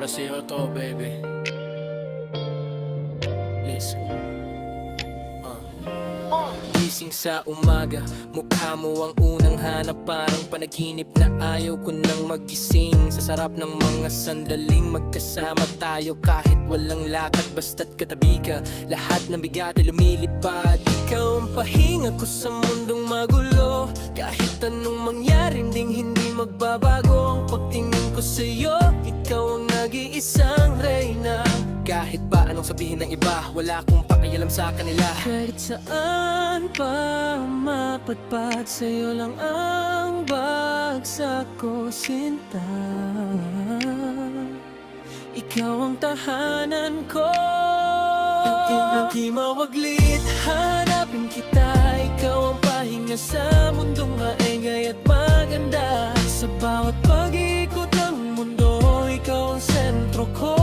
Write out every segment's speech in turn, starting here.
Para sa'yo to, baby. Listen. Gising sa umaga, mukha mo ang unang hanap. Parang panaginip na ayaw ko nang magising. Sa sarap ng mga sandaling magkasama tayo. Kahit walang lakad, basta't katabi ka, lahat ng bigat ay lumilipad. Ikaw ang pahinga ko sa mundong magulo. Kahit anong mangyari, hindi magbabago ang pagtingin ko sa'yo. Ikaw ang nag-iisang reyna. Kahit pa anong sabihin ng iba, wala akong pakialam sa kanila. Kahit saan pa mapadpad, sa'yo lang ang bagsak ko, sinta. Ikaw ang tahanan ko. Di mawaglit, hanapin kita. Ikaw ang pahinga sa mundong maingay at maganda. Sa bawat pag-ikot ng mundo, ikaw ang sentro ko.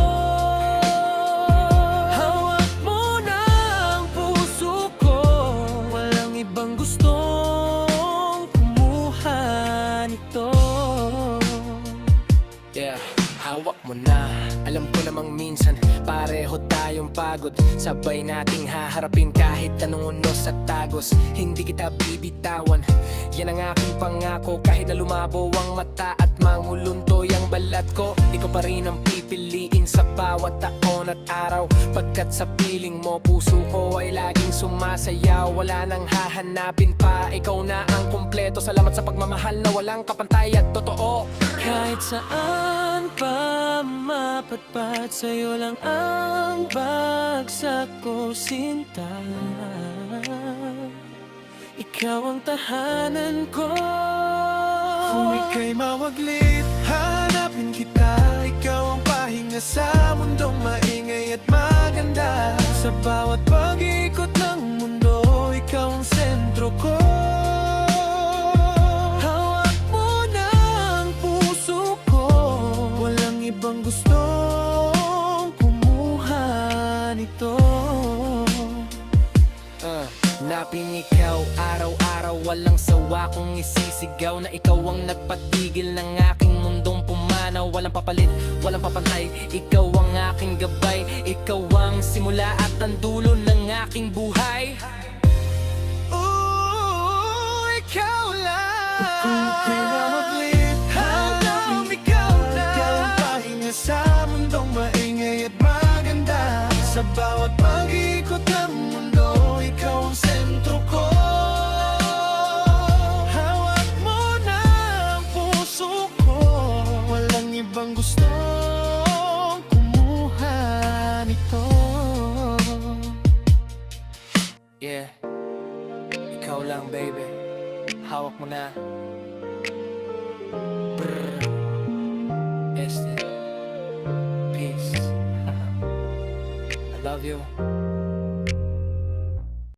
Hawak mo na, alam ko namang minsan pareho tayong pagod. Sabay nating haharapin kahit anong unos at tagos. Hindi kita bibitawan, yan ang aking pangako. Kahit na lumabo ang mata at manguluntoy ang balat ko, ikaw pa rin ang pipiliin sa bawat taon at araw. Pagkat sa piling mo, puso ko ay laging sumasayaw. Wala nang hahanapin pa, ikaw na ang kumpleto. Salamat sa pagmamahal na walang kapantay at totoo. Kahit saan pa mapadpad, sa'yo lang ang bagsak ko, sinta. Ikaw ang tahanan ko. Kung ika'y mawaglit, hanapin kita. Ikaw ang pahinga sa mundong maingay at maganda. Sa bawat pag-ikot ng mundo, ikaw ang sentro ko. Ibang gustong kumuha nito. Hanapin ikaw araw-araw, walang sawa kong isisigaw na ikaw ang nagpatigil ng aking mundong pumanaw. Walang papalit, walang papantay, ikaw ang aking gabay. Ikaw ang simula at ang dulo ng aking buhay. Ikaw lang. Sa mundong maingay at maganda. Sa bawat pag-ikot ng mundo, ikaw ang sentro ko. Hawak mo na ang puso ko. Walang ibang gustong kumuha nito. Yeah, ikaw lang, baby. Hawak mo na. Peace. I love you.